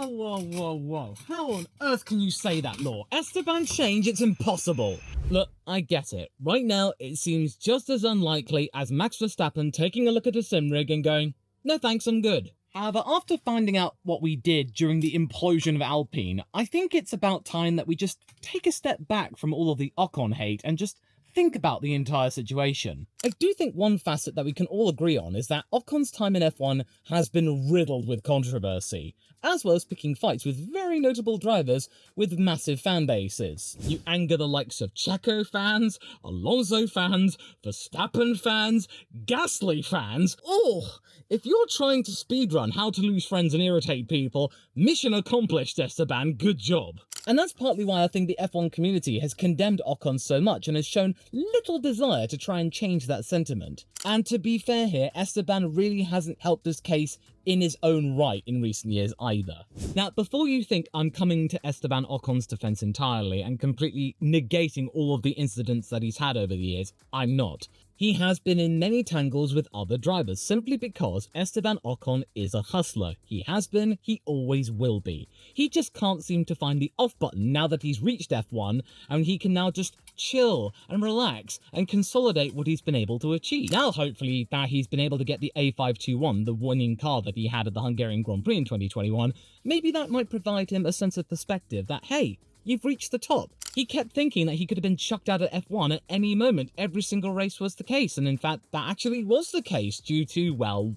Whoa. How on earth can you say that, Law? Esteban change, it's impossible. Look, I get it. Right now, it seems just as unlikely as Max Verstappen taking a look at a sim rig and going, no thanks, I'm good. However, after finding out what we did during the implosion of Alpine, I think it's about time that we just take a step back from all of the Ocon hate and just think about the entire situation. I do think one facet that we can all agree on is that Ocon's time in F1 has been riddled with controversy, as well as picking fights with very notable drivers with massive fan bases. You anger the likes of Checo fans, Alonso fans, Verstappen fans, Gasly fans. Oh, if you're trying to speedrun how to lose friends and irritate people, mission accomplished, Esteban, good job. And that's partly why I think the F1 community has condemned Ocon so much and has shown little desire to try and change that sentiment. And to be fair here, Esteban really hasn't helped his case in his own right in recent years either. Now, before you think I'm coming to Esteban Ocon's defense entirely and completely negating all of the incidents that he's had over the years, I'm not. He has been in many tangles with other drivers simply because Esteban Ocon is a hustler. He has been, he always will be. He just can't seem to find the off button now that he's reached F1 and he can now just chill and relax and consolidate what he's been able to achieve. Now, hopefully, that he's been able to get the A521, the winning car that he had at the Hungarian Grand Prix in 2021, maybe that might provide him a sense of perspective that, hey, you've reached the top. He kept thinking that he could have been chucked out of F1 at any moment. Every single race was the case. And in fact, that actually was the case due to, well,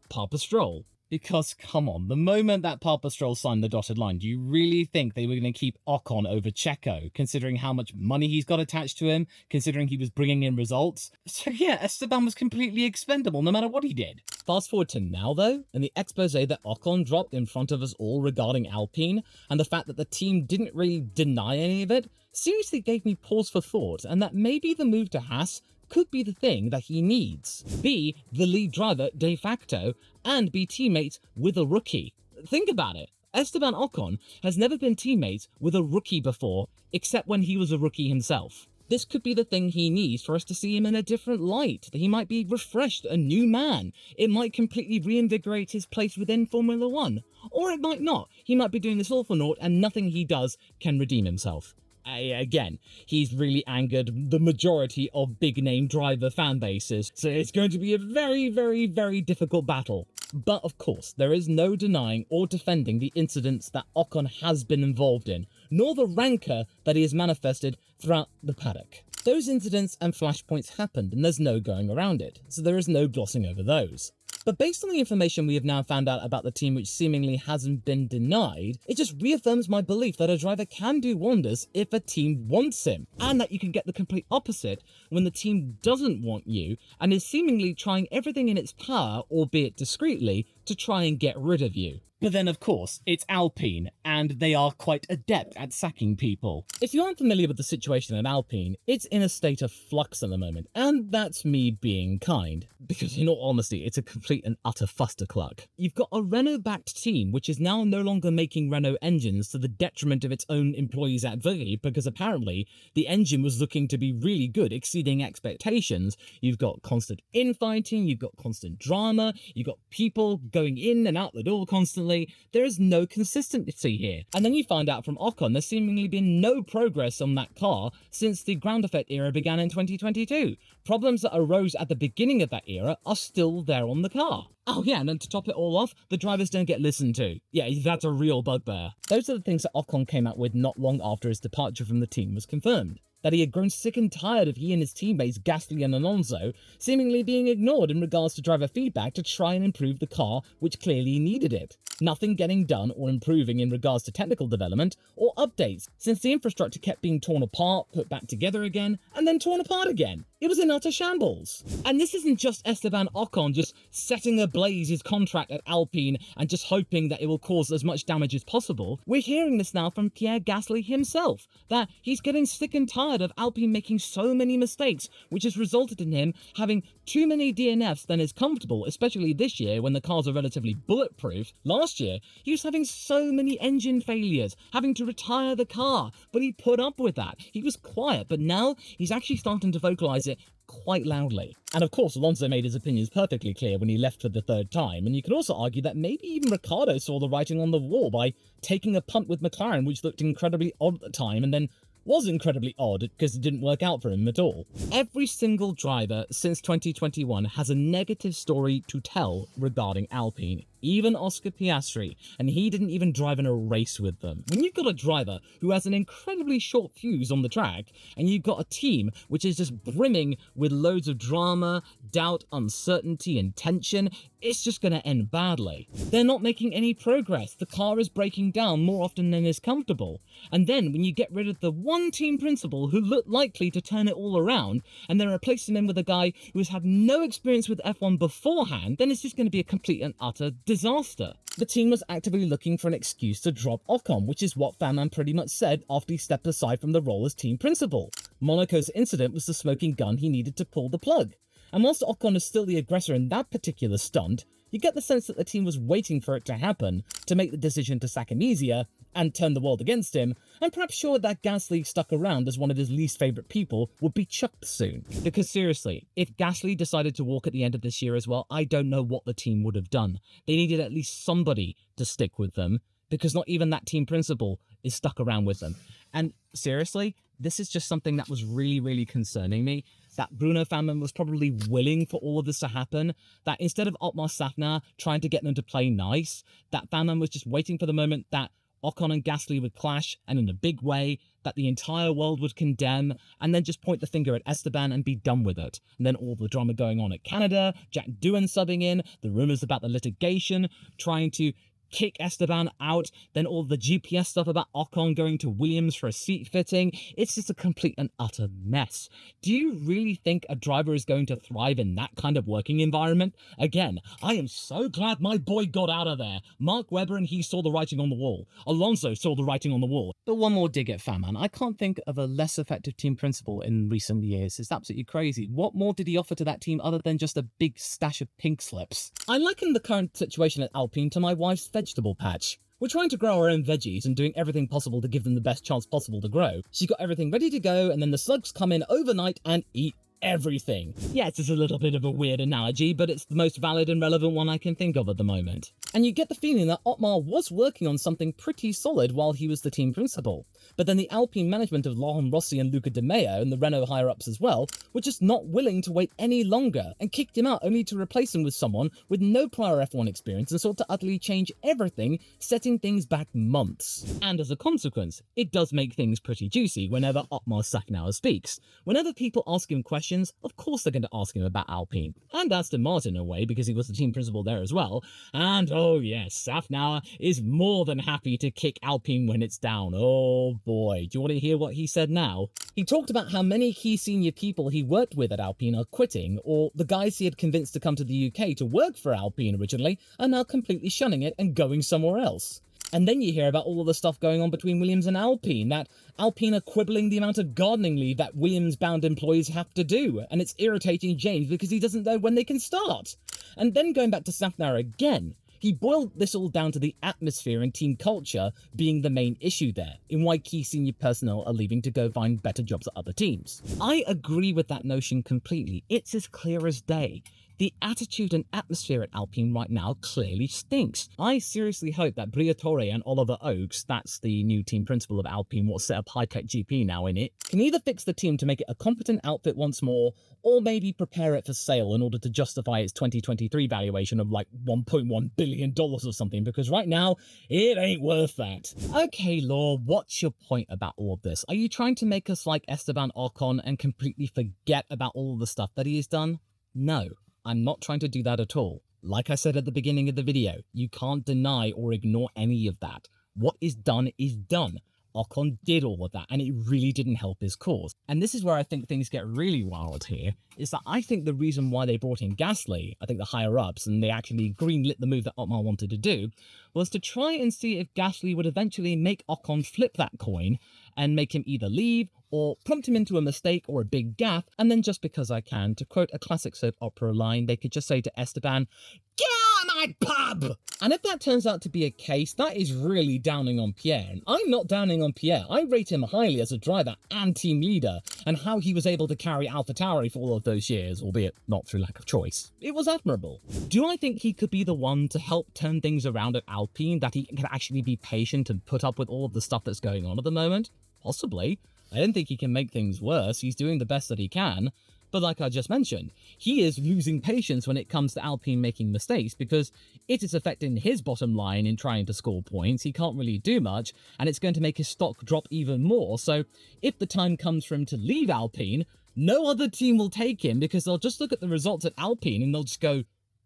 Papa Stroll. Because, come on, the moment that Papa Stroll signed the dotted line, do you really think they were going to keep Ocon over Checo, considering how much money he's got attached to him, considering he was bringing in results? So yeah, Esteban was completely expendable no matter what he did. Fast forward to now, though, and the expose that Ocon dropped in front of us all regarding Alpine, and the fact that the team didn't really deny any of it, seriously gave me pause for thought, and that maybe the move to Haas could be the thing that he needs. Be the lead driver de facto, and be teammates with a rookie. Think about it. Esteban Ocon has never been teammates with a rookie before, except when he was a rookie himself. This could be the thing he needs for us to see him in a different light, that he might be refreshed, a new man. It might completely reinvigorate his place within Formula 1. Or it might not. He might be doing this all for naught and nothing he does can redeem himself. Again, he's really angered the majority of big-name driver fan bases, so it's going to be a very difficult battle. But of course, there is no denying or defending the incidents that Ocon has been involved in, nor the rancor that he has manifested throughout the paddock. Those incidents and flashpoints happened, and there's no going around it, so there is no glossing over those. But based on the information we have now found out about the team which seemingly hasn't been denied, it just reaffirms my belief that a driver can do wonders if a team wants him, and that you can get the complete opposite when the team doesn't want you and is seemingly trying everything in its power, albeit discreetly, to try and get rid of you. But then, of course, it's Alpine, and they are quite adept at sacking people. If you aren't familiar with the situation at Alpine, it's in a state of flux at the moment, and that's me being kind. Because in all honesty, it's a complete and utter fustercluck. You've got a Renault-backed team, which is now no longer making Renault engines to the detriment of its own employees at Vigi, because apparently the engine was looking to be really good, exceeding expectations. You've got constant infighting, you've got constant drama, you've got people going in and out the door constantly. There is no consistency here. And then you find out from Ocon there's seemingly been no progress on that car since the ground effect era began in 2022. Problems that arose at the beginning of that era are still there on the car. Oh yeah, and then to top it all off, the drivers don't get listened to. Yeah, that's a real bugbear. Those are the things that Ocon came out with not long after his departure from the team was confirmed. That he had grown sick and tired of he and his teammates Gasly and Alonso seemingly being ignored in regards to driver feedback to try and improve the car, which clearly needed it. Nothing getting done or improving in regards to technical development or updates, since the infrastructure kept being torn apart, put back together again, and then torn apart again. It was in utter shambles. And this isn't just Esteban Ocon just setting ablaze his contract at Alpine and just hoping that it will cause as much damage as possible. We're hearing this now from Pierre Gasly himself, that he's getting sick and tired of Alpine making so many mistakes, which has resulted in him having too many DNFs than is comfortable, especially this year when the cars are relatively bulletproof. Last year, he was having so many engine failures, having to retire retire the car, but he put up with that. He was quiet, but now he's actually starting to vocalize it quite loudly. And of course, Alonso made his opinions perfectly clear when he left for the third time, and you could also argue that maybe even Ricciardo saw the writing on the wall by taking a punt with McLaren, which looked incredibly odd at the time, and then was incredibly odd because it didn't work out for him at all. Every single driver since 2021 has a negative story to tell regarding Alpine. Even Oscar Piastri, and he didn't even drive in a race with them. When you've got a driver who has an incredibly short fuse on the track, and you've got a team which is just brimming with loads of drama, doubt, uncertainty, and tension, it's just going to end badly. They're not making any progress. The car is breaking down more often than is comfortable. And then when you get rid of the one team principal who looked likely to turn it all around, and then replace him in with a guy who has had no experience with F1 beforehand, then it's just going to be a complete and utter disaster. The team was actively looking for an excuse to drop Ocon, which is what Fanman pretty much said after he stepped aside from the role as team principal. Monaco's incident was the smoking gun he needed to pull the plug. And whilst Ocon is still the aggressor in that particular stunt, you get the sense that the team was waiting for it to happen to make the decision to sack him easier and turn the world against him, and perhaps sure that Gasly stuck around as one of his least favourite people would be chucked soon. Because seriously, if Gasly decided to walk at the end of this year as well, I don't know what the team would have done. They needed at least somebody to stick with them, because not even that team principal is stuck around with them. And seriously, this is just something that was really, really concerning me. That Bruno Fanman was probably willing for all of this to happen, that instead of Otmar Szafnauer trying to get them to play nice, that Fanman was just waiting for the moment that Ocon and Gasly would clash, and in a big way, that the entire world would condemn, and then just point the finger at Esteban and be done with it. And then all the drama going on at Canada, Jack Doohan subbing in, the rumours about the litigation, trying to kick Esteban out, then all the GPS stuff about Ocon going to Williams for a seat fitting. It's just a complete and utter mess. Do you really think a driver is going to thrive in that kind of working environment? Again, I am so glad my boy got out of there. Mark Webber and he saw the writing on the wall. Alonso saw the writing on the wall. But one more dig at Fanman. I can't think of a less effective team principal in recent years. It's absolutely crazy. What more did he offer to that team other than just a big stash of pink slips? I liken the current situation at Alpine to my wife's vegetable patch. We're trying to grow our own veggies and doing everything possible to give them the best chance possible to grow. She got everything ready to go, and then the slugs come in overnight and eat everything. Yes, it's a little bit of a weird analogy, but it's the most valid and relevant one I can think of at the moment. And you get the feeling that Otmar was working on something pretty solid while he was the team principal. But then the Alpine management of Laurent Rossi and Luca Di Meo and the Renault higher-ups as well were just not willing to wait any longer and kicked him out only to replace him with someone with no prior F1 experience and sought to utterly change everything, setting things back months. And as a consequence, it does make things pretty juicy whenever Otmar Szafnauer speaks. Whenever people ask him questions, of course they're going to ask him about Alpine. And Aston Martin in a way, because he was the team principal there as well. And oh yes, Szafnauer is more than happy to kick Alpine when it's down. Oh boy, do you want to hear what he said now? He talked about how many key senior people he worked with at Alpine are quitting, or the guys he had convinced to come to the UK to work for Alpine originally are now completely shunning it and going somewhere else. And then you hear about all of the stuff going on between Williams and Alpine, that Alpine are quibbling the amount of gardening leave that Williams-bound employees have to do, and it's irritating James because he doesn't know when they can start. And then going back to Szafnauer again, he boiled this all down to the atmosphere and team culture being the main issue there, in why key senior personnel are leaving to go find better jobs at other teams. I agree with that notion completely. It's as clear as day. The attitude and atmosphere at Alpine right now clearly stinks. I seriously hope that Briatore and Oliver Oakes, that's the new team principal of Alpine, what's set up High-Tech GP now in it, can either fix the team to make it a competent outfit once more, or maybe prepare it for sale in order to justify its 2023 valuation of like $1.1 billion or something, because right now, it ain't worth that. Okay, Law, what's your point about all of this? Are you trying to make us like Esteban Ocon and completely forget about all of the stuff that he has done? No. I'm not trying to do that at all. Like I said at the beginning of the video, you can't deny or ignore any of that. What is done is done. Ocon did all of that, and it really didn't help his cause. And this is where I think things get really wild here, is that I think the reason why they brought in Gasly, I think the higher-ups, and they actually greenlit the move that Otmar wanted to do, was to try and see if Gasly would eventually make Ocon flip that coin and make him either leave or prompt him into a mistake or a big gaffe, and then just because I can, to quote a classic soap opera line, they could just say to Esteban, "Get out of my my pub! And if that turns out to be a case, that is really downing on Pierre. And I'm not downing on Pierre. I rate him highly as a driver and team leader, and how he was able to carry AlphaTauri for all of those years, albeit not through lack of choice. It was admirable. Do I think he could be the one to help turn things around at Alpine, that he can actually be patient and put up with all of the stuff that's going on at the moment? Possibly. I don't think he can make things worse. He's doing the best that he can. But like I just mentioned, he is losing patience when it comes to Alpine making mistakes because it is affecting his bottom line in trying to score points. He can't really do much, and it's going to make his stock drop even more. So if the time comes for him to leave Alpine, no other team will take him because they'll just look at the results at Alpine and they'll just go,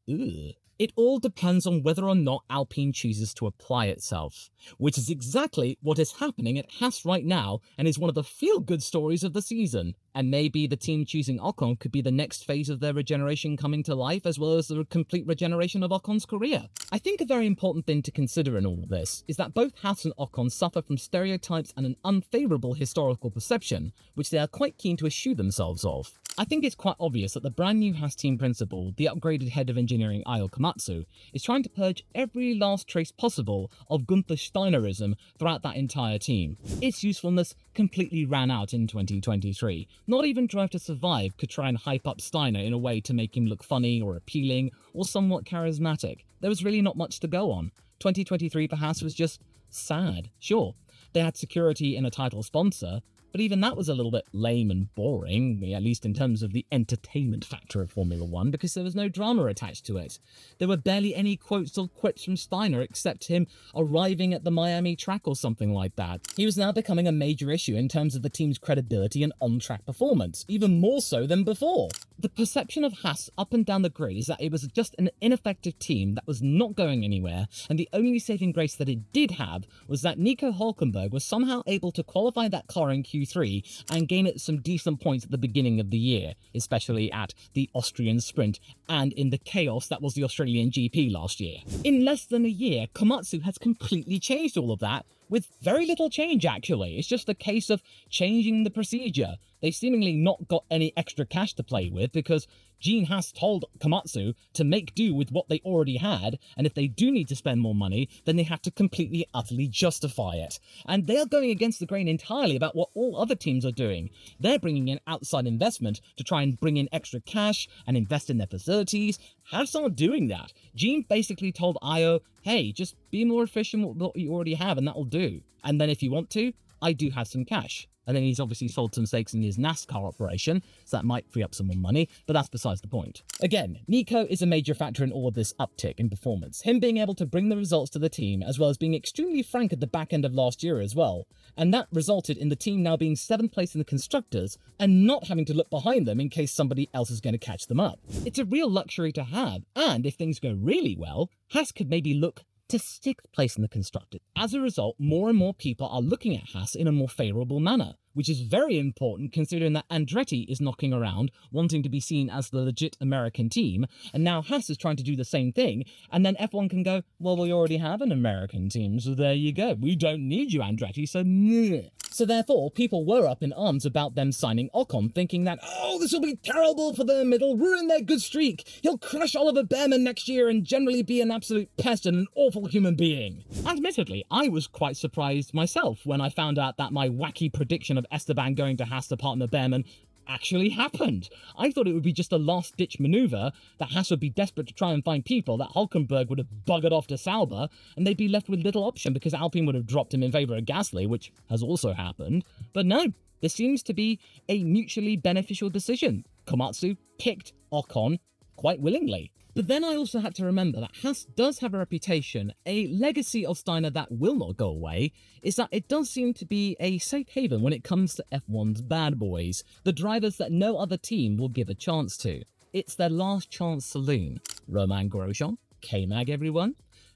ugh. It all depends on whether or not Alpine chooses to apply itself, which is exactly what is happening at Haas right now and is one of the feel-good stories of the season. And maybe the team choosing Ocon could be the next phase of their regeneration coming to life, as well as the complete regeneration of Ocon's career. I think a very important thing to consider in all of this is that both Haas and Ocon suffer from stereotypes and an unfavourable historical perception, which they are quite keen to eschew themselves of. I think it's quite obvious that the brand new Haas team principal, the upgraded head of engineering Ayao Komatsu, is trying to purge every last trace possible of Gunther Steinerism throughout that entire team. Its usefulness completely ran out in 2023. Not even Drive to Survive could try and hype up Steiner in a way to make him look funny or appealing or somewhat charismatic. There was really not much to go on. 2023 for Haas was just sad. Sure, they had security in a title sponsor, but even that was a little bit lame and boring, at least in terms of the entertainment factor of Formula 1, because there was no drama attached to it. There were barely any quotes or quips from Steiner except him arriving at the Miami track or something like that. He was now becoming a major issue in terms of the team's credibility and on-track performance, even more so than before. The perception of Haas up and down the grid is that it was just an ineffective team that was not going anywhere, and the only saving grace that it did have was that Nico Hülkenberg was somehow able to qualify that car in Q3 and gain it some decent points at the beginning of the year, especially at the Austrian sprint and in the chaos that was the Australian GP last year. In less than a year, Komatsu has completely changed all of that, with very little change actually. It's just a case of changing the procedure. They've seemingly not got any extra cash to play with because Gene Haas told Komatsu to make do with what they already had, and if they do need to spend more money, then they have to completely, utterly justify it. And they are going against the grain entirely about what all other teams are doing. They're bringing in outside investment to try and bring in extra cash and invest in their facilities. Haas aren't doing that. Gene basically told Ayo, hey, just be more efficient with what you already have and that'll do. And then if you want to, I do have some cash. And then he's obviously sold some stakes in his NASCAR operation, so that might free up some more money, but that's besides the point. Again, Nico is a major factor in all of this uptick in performance, him being able to bring the results to the team, as well as being extremely frank at the back end of last year as well. And that resulted in the team now being 7th place in the Constructors, and not having to look behind them in case somebody else is going to catch them up. It's a real luxury to have, and if things go really well, Haas could maybe look to 6th place in the Constructors. As a result, more and more people are looking at Haas in a more favourable manner, which is very important considering that Andretti is knocking around, wanting to be seen as the legit American team, and now Haas is trying to do the same thing, and then F1 can go, well, we already have an American team, so there you go. We don't need you, Andretti, so meh. So therefore, people were up in arms about them signing Ocon, thinking that, oh, this will be terrible for them, it'll ruin their good streak, he'll crush Oliver Behrman next year and generally be an absolute pest and an awful human being. Admittedly, I was quite surprised myself when I found out that my wacky prediction of Esteban going to Haas to partner Behrman actually happened. I thought it would be just a last-ditch manoeuvre, that Haas would be desperate to try and find people, that Hülkenberg would have buggered off to Sauber, and they'd be left with little option because Alpine would have dropped him in favour of Gasly, which has also happened. But no, this seems to be a mutually beneficial decision. Komatsu picked Ocon quite willingly. But then I also had to remember that Haas does have a reputation, a legacy of Steiner that will not go away, is that it does seem to be a safe haven when it comes to F1's bad boys, the drivers that no other team will give a chance to. It's their last chance saloon. Romain Grosjean, K-Mag everyone.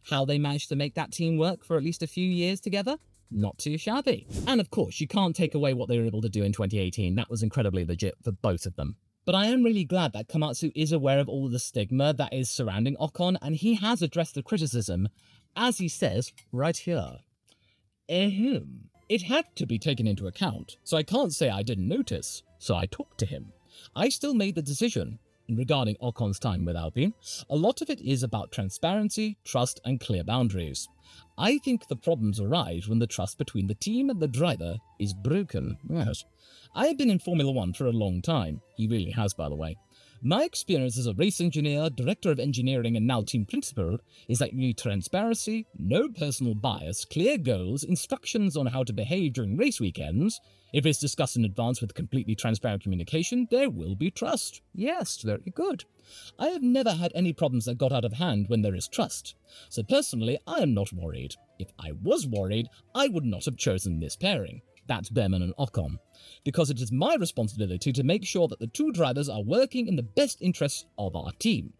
How they managed to make that team work for at least a few years together? Not too shabby. And of course, you can't take away what they were able to do in 2018, that was incredibly legit for both of them. But I am really glad that Komatsu is aware of all the stigma that is surrounding Ocon, and he has addressed the criticism, as he says right here. Ahem. It had to be taken into account, so I can't say I didn't notice, so I talked to him. I still made the decision. regarding Ocon's time with Alpine, a lot of it is about transparency, trust, and clear boundaries. I think the problems arise when the trust between the team and the driver is broken. Yes. I have been in Formula One for a long time. He really has, by the way. My experience as a race engineer, director of engineering, and now team principal is that you need transparency, no personal bias, clear goals, instructions on how to behave during race weekends. If it's discussed in advance with completely transparent communication, there will be trust. Yes, very good. I have never had any problems that got out of hand when there is trust. So personally, I am not worried. If I was worried, I would not have chosen this pairing. That's Behrman and Ocon. Because it is my responsibility to make sure that the two drivers are working in the best interests of our team.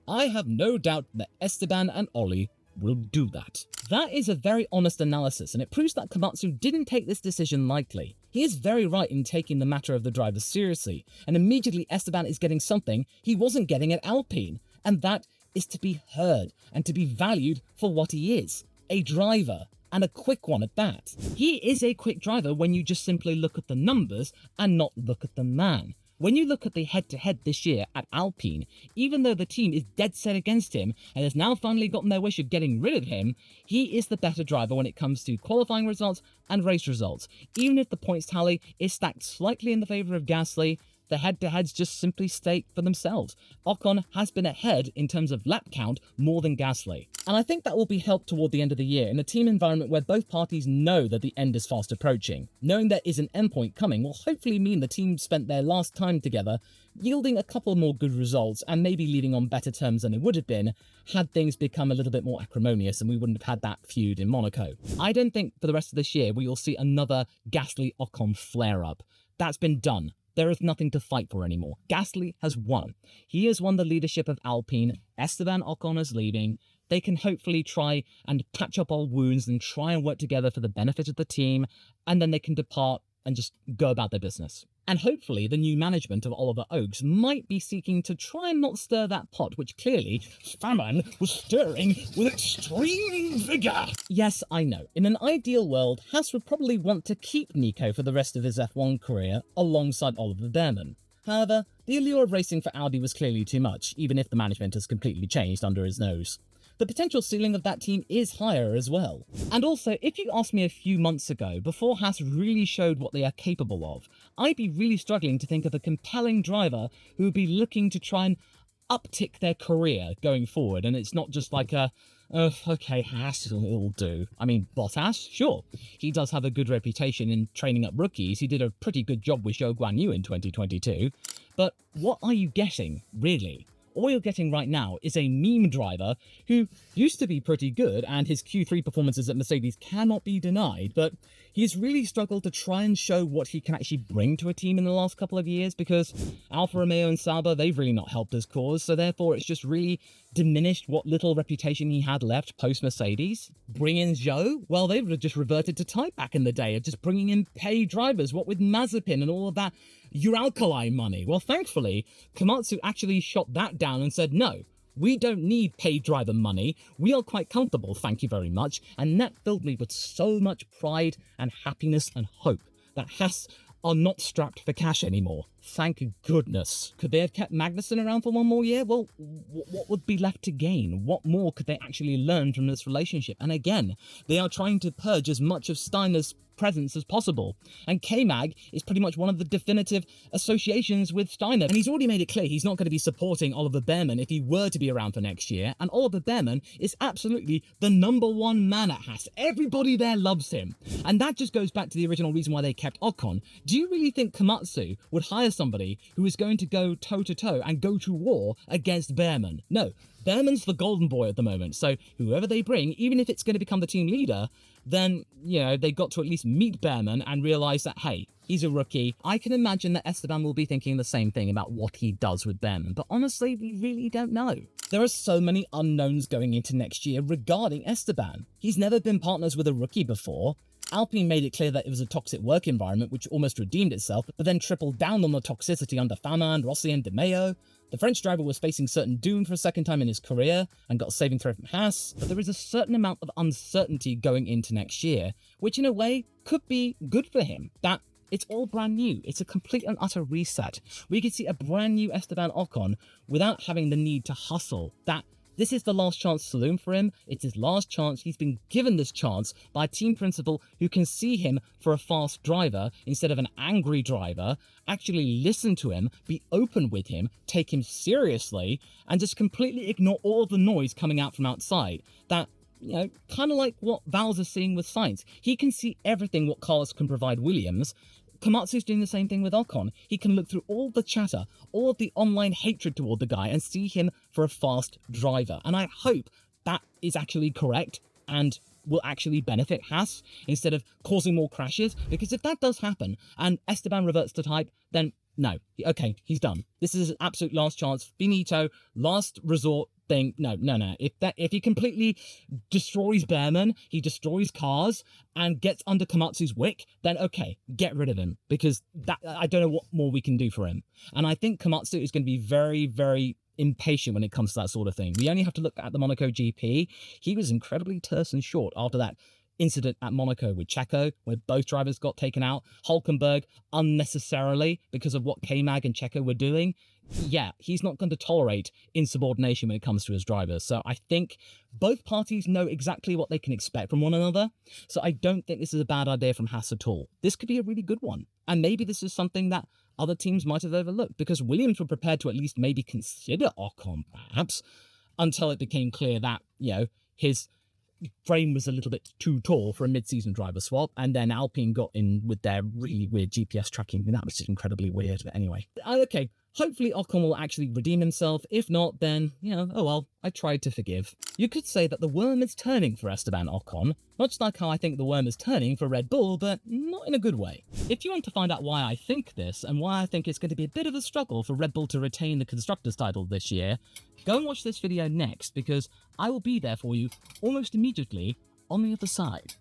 I have no doubt that Esteban and Ollie will do that. That is a very honest analysis, and it proves that Komatsu didn't take this decision lightly. He is very right in taking the matter of the drivers seriously, and immediately Esteban is getting something he wasn't getting at Alpine, and that is to be heard and to be valued for what he is, a driver. And a quick one at that. He is a quick driver when you just simply look at the numbers and not look at the man. When you look at the head-to-head this year at Alpine, even though the team is dead set against him and has now finally gotten their wish of getting rid of him, he is the better driver when it comes to qualifying results and race results. Even if the points tally is stacked slightly in the favour of Gasly, the head-to-heads just simply state for themselves. Ocon has been ahead in terms of lap count more than Gasly. And I think that will be helped toward the end of the year in a team environment where both parties know that the end is fast approaching. Knowing there is an endpoint coming will hopefully mean the team spent their last time together yielding a couple more good results and maybe leaving on better terms than it would have been had things become a little bit more acrimonious and we wouldn't have had that feud in Monaco. I don't think for the rest of this year we will see another Gasly-Ocon flare-up. That's been done. There is nothing to fight for anymore. Gasly has won. He has won the leadership of Alpine. Esteban Ocon is leaving. They can hopefully try and patch up old wounds and try and work together for the benefit of the team, and then they can depart and just go about their business. And hopefully the new management of Oliver Oakes might be seeking to try and not stir that pot, which clearly Famine was stirring with extreme vigour. Yes, I know. In an ideal world, Haas would probably want to keep Nico for the rest of his F1 career alongside Oliver Behrman. However, the allure of racing for Audi was clearly too much, even if the management has completely changed under his nose. The potential ceiling of that team is higher as well. And also, if you asked me a few months ago, before Haas really showed what they are capable of, I'd be really struggling to think of a compelling driver who would be looking to try and uptick their career going forward. And it's not just like a, oh, okay, Haas will do. I mean, Bottas, sure. He does have a good reputation in training up rookies. He did a pretty good job with Zhou Guanyu in 2022. But what are you getting, really? All you're getting right now is a meme driver who used to be pretty good, and his Q3 performances at Mercedes cannot be denied, but he's really struggled to try and show what he can actually bring to a team in the last couple of years, because Alfa Romeo and Sauber, they've really not helped his cause, so therefore it's just really diminished what little reputation he had left post-Mercedes. Bring in Zhou? Well, they would have just reverted to type back in the day of just bringing in paid drivers, what with Mazepin and all of that Uralkali money. Well, thankfully, Komatsu actually shot that down and said, no, we don't need paid driver money. We are quite comfortable, thank you very much. And that filled me with so much pride and happiness and hope that Haas are not strapped for cash anymore. Thank goodness. Could they have kept Magnussen around for one more year? Well, what would be left to gain? What more could they actually learn from this relationship? And again, they are trying to purge as much of Steiner's presence as possible. And K-Mag is pretty much one of the definitive associations with Steiner. And he's already made it clear he's not going to be supporting Oliver Behrman if he were to be around for next year. And Oliver Behrman is absolutely the #1 man at Haas. Everybody there loves him. And that just goes back to the original reason why they kept Ocon. Do you really think Komatsu would hire somebody who is going to go toe-to-toe and go to war against Behrman? No. Behrman's the golden boy at the moment. So whoever they bring, even if it's going to become the team leader, then, you know, they got to at least meet Behrman and realise that, hey, he's a rookie. I can imagine that Esteban will be thinking the same thing about what he does with Behrman, but honestly, we really don't know. There are so many unknowns going into next year regarding Esteban. He's never been partners with a rookie before. Alpine made it clear that it was a toxic work environment which almost redeemed itself, but then tripled down on the toxicity under Faman, Rossi and De Meo. The French driver was facing certain doom for a second time in his career and got a saving throw from Haas, but there is a certain amount of uncertainty going into next year, which in a way could be good for him. That It's all brand new. It's a complete and utter reset. We could see a brand new Esteban Ocon without having the need to hustle. This is the last chance saloon for him. It's his last chance. He's been given this chance by a team principal who can see him for a fast driver instead of an angry driver, actually listen to him, be open with him, take him seriously, and just completely ignore all of the noise coming out from outside. That, kind of like what Val's is seeing with Sainz. He can see everything what cars can provide Williams. Komatsu's doing the same thing with Ocon. He can look through all the chatter, all of the online hatred toward the guy, and see him for a fast driver. And I hope that is actually correct and will actually benefit Haas instead of causing more crashes. Because if that does happen and Esteban reverts to type, then no. Okay, he's done. This is his absolute last chance. Finito, last resort thing. No. If he completely destroys Behrman, he destroys cars and gets under Komatsu's wick, then okay, get rid of him, because I don't know what more we can do for him. And I think Komatsu is going to be very, very impatient when it comes to that sort of thing. We only have to look at the Monaco GP. He was incredibly terse and short after that incident at Monaco with Checo, where both drivers got taken out. Hulkenberg, unnecessarily, because of what K-Mag and Checo were doing. Yeah, he's not going to tolerate insubordination when it comes to his drivers. So I think both parties know exactly what they can expect from one another. So I don't think this is a bad idea from Haas at all. This could be a really good one. And maybe this is something that other teams might have overlooked, because Williams were prepared to at least maybe consider Ocon, perhaps, until it became clear that, his frame was a little bit too tall for a mid-season driver swap, and then Alpine got in with their really weird GPS tracking, and that was just incredibly weird. But anyway, okay, hopefully Ocon will actually redeem himself. If not, then, oh well, I tried to forgive. You could say that the worm is turning for Esteban Ocon, much like how I think the worm is turning for Red Bull, but not in a good way. If you want to find out why I think this, and why I think it's going to be a bit of a struggle for Red Bull to retain the Constructors' title this year, go and watch this video next, because I will be there for you almost immediately on the other side.